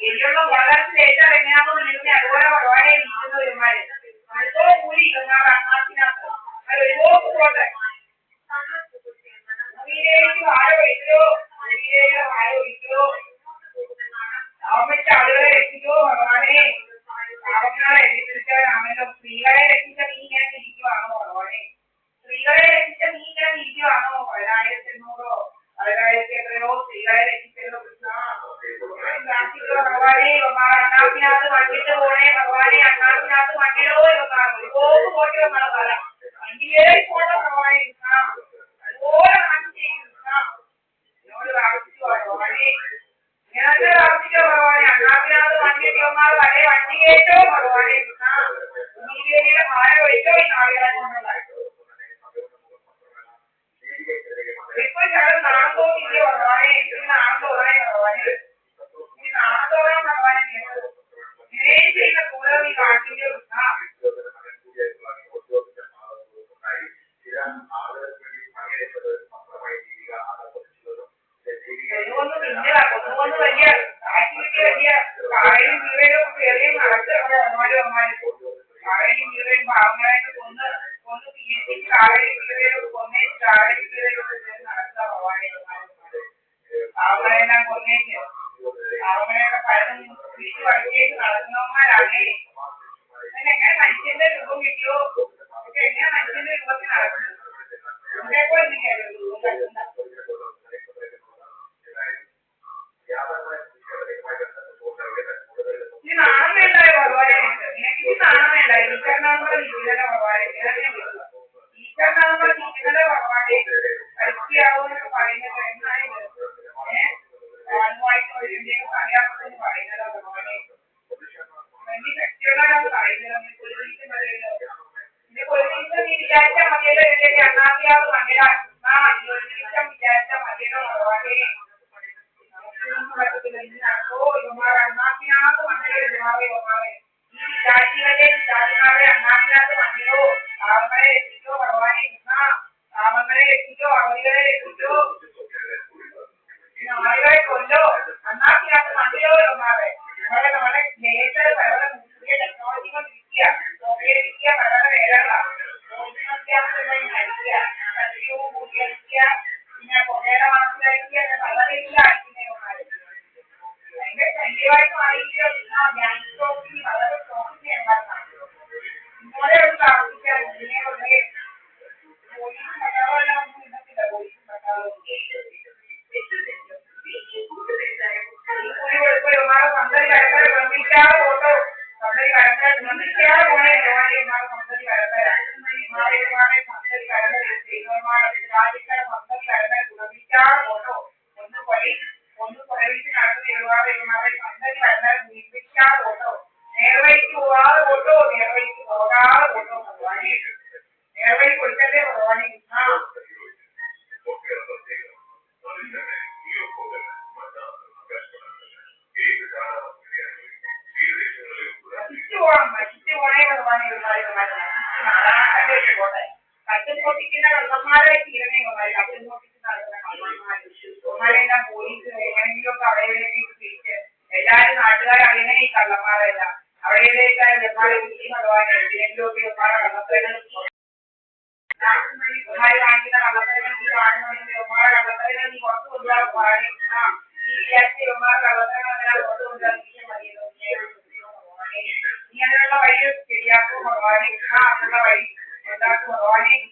എരിയുള്ള മുളകരച്ച് തേച്ചാൽ എങ്ങനെയാണോ ഇരിക്കുന്നത് അതുപോലെ ഭഗവാനെ ഇരിക്കുന്ന ഒരുമാര് അടുത്തോ കൂലി ഇരുന്നാറ് അണ്ണാത്തിനകത്ത് അത് ഒരുപോലെ പോട്ടെ ഭൂമിയിലേക്ക് വാഴ ഒഴിക്കോ ഭൂമിയിലേക്ക് വാഴ ഒഴിക്കോ അവമറ്റ ആളുകളെ രക്ഷിക്കോ ഭഗവാനെ പാവങ്ങളെ രക്ഷിച്ചാണല്ലോ സ്ത്രീകളെ രക്ഷിച്ച നീ ഇങ്ങനെ ഇരിക്കുവാണോ ഭഗവാനെ സ്ത്രീകളെ രക്ഷിച്ച നീ ഇങ്ങനെ ഇരിക്കുവാണോ 1800 എത്രയോ സ്ത്രീകളെ രക്ഷിച്ചല്ലോ ഭഗവാനെ അണ്ണാത്തിനകത്ത് മണ്ണിട്ട് പോണേ ഭഗവാനെ അണ്ണാത്തിനകത്ത് മണ്ണിടോ ഒരുപോക്ക് പോട്ടെ നമ്മളെ തല വണ്ടിയേറി പോട്ടെ ഭഗവാനെ അതുപോലെ കാണിച്ചു എന്നോട് പ്രാർത്ഥിച്ചു ഭഗവാനെ ഇങ്ങനത്തെ പ്രാർത്ഥിക്കോ ഭഗവാനെ അണ്ണാത്തിനകത്ത് മണ്ണിട്ടിയന്മാർ വരെ വണ്ടി കേട്ടോ ഭഗവാനെ ഭൂമിയിലെ ഭാരം ഒഴിച്ചോ ഈ നാളുകളെ കൊണ്ടുള്ള ഇപ്പൊ ഞങ്ങൾ നാണം തോന്നില്ലേ ഭഗവാനെ ഇനി നാണം തോന്നണേ ഭഗവാനെ ഇനി നാണം തോന്നാൻ ഭഗവാനെ ഇങ്ങനെയും ചെയ്യുന്ന കൂടെ നീ കാണില്ലേ ഒന്നുകൊണ്ട് വലിയ ആക്ടിവിറ്റി വലിയ കായലും വീഴലും ചെറിയ നടക്കുക കായലും വീഴലും പാവങ്ങളായിട്ട് കൊന്ന് പീഡിപ്പിച്ച് കായലും വീഴലും കൊന്നേച്ച് കായലും വീഴലും നടക്കുക ഭഗവാനെ പാവങ്ങളെല്ലാം കൊന്നേച്ച് പാവങ്ങളെയൊക്കെ പലതും പിടിച്ച് വഴിയേക്ക് നടക്കുന്നവന്മാരാണേ അതിനെങ്ങനെ മനുഷ്യന്റെ രൂപം കിട്ടിയോ ഒക്കെ എങ്ങനെ മനുഷ്യന്റെ രൂപത്തിൽ നടക്കുന്നത് അതേപോലെ ഈ നാണം വേണ്ടായോ ഭഗവാനെ എനിക്ക് നാണം വേണ്ട ഈശ്വരനാകുമ്പോൾ ഇരിക്കുന്നല്ലോ ഭഗവാനെ ഈശ്വരനാകുമ്പോൾ ഇരിക്കുന്നല്ലോ ഭഗവാനെ പരിസ്ഥിതിയാവുമെന്നൊക്കെ പറയുന്നത് എന്നാണ് ആണുമായിട്ട് എന്തെങ്കിലും അറിയാമെന്ന് പറയുന്നല്ലോ ഭഗവാനെ വലിയ ശക്തിയുള്ളതാണ് പറയുന്നത് ഒരു ദിവസം പറയുമല്ലോ ഇതിപ്പോ ഒരു ദിവസം നീ വിചാരിച്ചാൽ മതിയല്ലോ ഇതിലേക്ക് അണ്ണാത്തിയാവ് മണ്ണിടാൻ ഒരു ദിവസം വിചാരിച്ചാൽ മതിയല്ലോ ഭഗവാനെ അണ്ണാത്തിനകത്ത് മണ്ണിലോ ഇവമാറെ ഈ വിചാരികളെ അണ്ണാത്തിനകത്ത് മണ്ണിലോ പാവങ്ങളെ രക്ഷിച്ചോ ഭഗവാനെ പാവങ്ങളെ രക്ഷിച്ചോ അവധികളെ രക്ഷിച്ചോ ആളുകളെ കൊല്ലോ അണ്ണാത്തിനകത്ത് മണ്ണിലോ ഇവമാറെ നമ്മുടെ നേരത്തെ പല പുതിയ ടെക്നോളജികൾ ഇരിക്കുക പല വേലകളാണ് അടിക്കുക സത്യവും കൂട്ടി അടിക്കുക പിന്നെ പുകയുടെ മനസ്സിലടിക്കുക പലതില്ല അടിക്കുന്നവന്മാര് ഭയങ്കര ശല്യമായിട്ട് മാറിയിരിക്കുക ഗ്യാസ് സ്റ്റോക്കിന് വളരെ സ്റ്റോക്ക് ചെയ്യാൻ ഇന്നലെ ഒരു പ്രാർത്ഥിക്കാം ഇതിനെ കൊണ്ട് പോലീസും പട്ടാളമെല്ലാം ഒന്നും ഇന്നത്തില്ല പോലീസും പട്ടാളവും പന്തൽ കരമ്പര ഗംഭിക്കാതെ പോട്ടോ പന്തൽ കരമ്പര ഗംഭിക്കാതെ പോണേ ഭഗവാനിമാർ പന്തൽ കരമ്പര പന്തൽ കരമ്പര ചെയ്യുന്നവന്മാരുടെ രാജ്യക്കാരെ പന്തൽ കരമ്പര ഗംഭിക്കാതെ പോട്ടോ ഒന്ന് കൊലവിച്ച് നടക്കുന്ന ഒരുപാട് പന്തൽ കരമ്പര ഗംഭിക്കാതെ പോട്ടോ നേർവഴിക്ക് പോകാതെ പോട്ടോ നേർവഴിക്ക് പോകാതെ പോട്ടോ ഭഗവാനെ നേർവഴി കൊടുക്കല്ലേ ഭഗവാനെ നശിച്ചു പോണേ ഭഗവാനെ നാടാക്കലേക്ക് പോട്ടെ കട്ടും പൊട്ടിക്കുന്ന കള്ളന്മാരെ തീരണേ ഭഗവാനെ കട്ടും പൊട്ടിച്ച് നടക്കുന്ന കള്ളന്മാരെല്ലാം പോലീസ് എങ്ങനെങ്കിലും ഒക്കെ അവിടെയിലേക്ക് തിരിച്ച് എല്ലാവരും നാട്ടുകാർ അറിയണേ ഈ കള്ളന്മാരെല്ലാം അവിടെയിലേക്ക് നിർമ്മാണ കുട്ടി ഭഗവാനെ എന്തെങ്കിലും ഒക്കെ നിർമ്മാണ കള്ളത്തരങ്ങൾ കാണിക്കുന്ന കള്ളത്തരങ്ങൾ നീ കാണുന്നുണ്ടെങ്കിൽ നിർമ്മാണ കള്ളത്തരങ്ങൾ നീ പുറത്തു കൊണ്ടുപോകാൻ ഭഗവാനെ ഈ വിചാരിച്ച നിർമ്മാണ കള്ളത്തരങ്ങൾ അങ്ങനെ പുറത്തു കൊണ്ടുപോകാൻ മതിയല്ലോ നീ അതിനുള്ള വഴി ശരിയാക്കും ഭഗവാനെ അതിനുള്ള വഴി ഉണ്ടാക്കും ഭഗവാനെ ഈ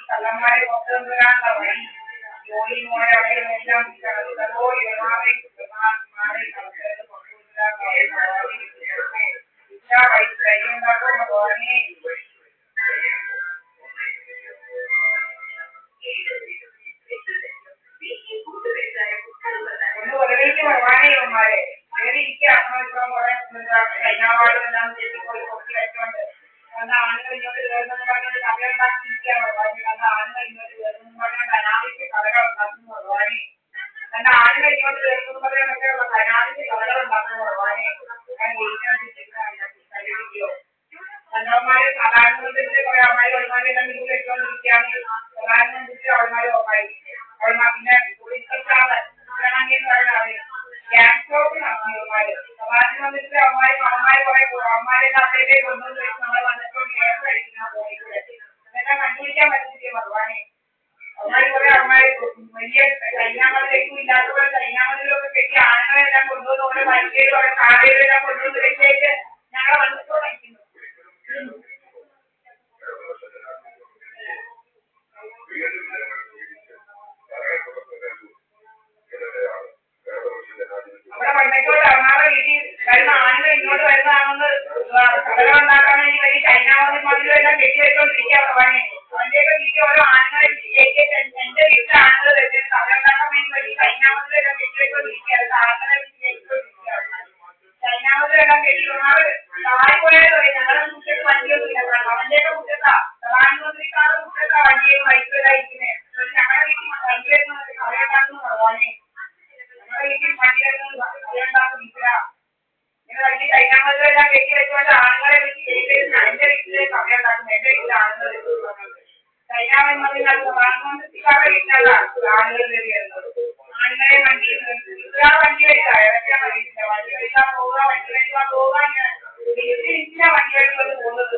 കള്ളന്മാരെ പുറത്തു കൊണ്ടുവരാനുള്ള വഴി ജോലി മോനെ അവിടെയെല്ലാം കടത്തലോ ഇടമാറെ കള്ളത്തരങ്ങൾ പുറത്തു കൊണ്ടുവരാൻ വഴി വഴി ഉണ്ടാക്കും ഭഗവാനെ ഒന്ന് വരവേക്ക് ഭഗവാനെ ഇവന്മാരെ കയറിയിരിക്കുക ആത്മവിശ്വാസം കുറെ കൈനാവാളെല്ലാം പോയി കൊത്തി വെച്ചോണ്ട് എന്നാൽ ആണുങ്ങൾ ഇങ്ങോട്ട് കയറുന്നെന്ന് പറഞ്ഞുകൊണ്ട് കഥയുണ്ടാക്കിയിരിക്കുക ഭഗവാനെ എന്നാൽ ആണുങ്ങൾ ഇങ്ങോട്ട് കയറുന്നെന്ന് പറഞ്ഞുകൊണ്ട് അനാവശ്യ കഥകൾ ഉണ്ടാക്കുന്നു ഭഗവാനെ എന്നാൽ ആണുങ്ങൾ ഇങ്ങോട്ട് കയറുന്നെന്ന് പറയാനൊക്കെയുള്ള അനാവശ്യ കഥകൾ ഉണ്ടാക്കുന്നു ഭഗവാനെ കഴിവിക്കോ കണ്ടവന്മാരെ സാധാരണ കുറെ അമ്മമാര് അവന്മാരെല്ലാം വീട്ടിൽ വെച്ചോണ്ടിരിക്കുകയാണ് പ്രധാനമന്ത്രി അവന്മാരും ഒപ്പായി അവന്മാർ പിന്നെ പോലീസ് എന്ന് പറയുന്നത് വീട്ടിലേക്ക് കൊണ്ടുവന്ന് വെച്ച് നമ്മൾ വന്നപ്പോൾ കേരള പോയിക്കൂടെ അതെല്ലാം കണ്ടുപിടിക്കാൻ പറ്റുന്നില്ലേ ഭഗവാനെ അവന്മാർ കുറെ അവന്മാർ വലിയ ചൈനാമതിലേക്കും ഇല്ലാത്തപോലെ ചൈനാമതിലൊക്കെ കെട്ടി ആണുങ്ങളെല്ലാം കൊണ്ടുവന്ന് ഓരോ വണ്ടിയിലും ഓരോ കാറുകളിലെല്ലാം കൊണ്ടുവന്ന് വെച്ചേക്ക് ഞങ്ങളെ വന്നിട്ടോ കഴിക്കുന്നു അവിടെ പണ്ടത്തോട് എറണാകുളം വീട്ടിൽ വരുന്ന ആണുങ്ങൾ ഇങ്ങോട്ട് വരുന്നതാണെന്ന് സകലം ഉണ്ടാക്കാൻ വേണ്ടി വലിയ ചൈനാമതി മതിലും എല്ലാം കെട്ടി വെച്ചോണ്ടിരിക്കുക ഭഗവാനെ അവന്റെയൊക്കെ വീട്ടിൽ ഓരോ ആണുങ്ങളെ എന്റെ വീട്ടിലെ ആണുങ്ങൾ വരുന്നത് സകലം ഉണ്ടാക്കാൻ വേണ്ടി വലിയ ചൈനാമതിലെല്ലാം കെട്ടി വെച്ചോണ്ടിരിക്കുക ആണുങ്ങളെ ചൈനാമതിലെല്ലാം കെട്ടി താഴെ പോയാലോ ഞങ്ങളുടെ മുറ്റത്ത് വണ്ടിയൊന്നും ഇല്ല അവന്റെയൊക്കെ മുറ്റത്താ പ്രധാനമന്ത്രിക്കാരുടെ മുറ്റത്താ വണ്ടിയും ബൈക്കെല്ലാം ഇരിക്കുന്നത് ഞങ്ങളുടെ വീട്ടിൽ വണ്ടി വരുന്നത് കഥയുണ്ടാക്കുന്നു ഭഗവാനെ ഞങ്ങളുടെ വീട്ടിൽ വണ്ടി വരുന്നത് കഥയുണ്ടാക്കുന്നില്ല ഇങ്ങനെ വലിയ ചൈനാമതിലെല്ലാം കെട്ടി വെച്ചുകൊണ്ട് ആണുങ്ങളെ വെച്ച് ചെയ്തിരുന്ന എന്റെ വീട്ടിലെ കഥയുണ്ടാക്കുന്നു എന്റെ വീട്ടിലെ ആണുങ്ങൾ ചൈനാമതി പ്രധാനമന്ത്രിക്കാരുടെ വീട്ടിലാണ് ആണുങ്ങൾ കയറി വരുന്നത് ആണുങ്ങളെ വണ്ടി വണ്ടി വരിക ഇറക്കാൻ അറിയില്ല വണ്ടി വരിക പോവുക വണ്ടി വരിക പോവുക ഇങ്ങനെ വീട്ടിലിരിക്കുന്ന വണ്ടി വരികൊണ്ട് പോകുന്നത്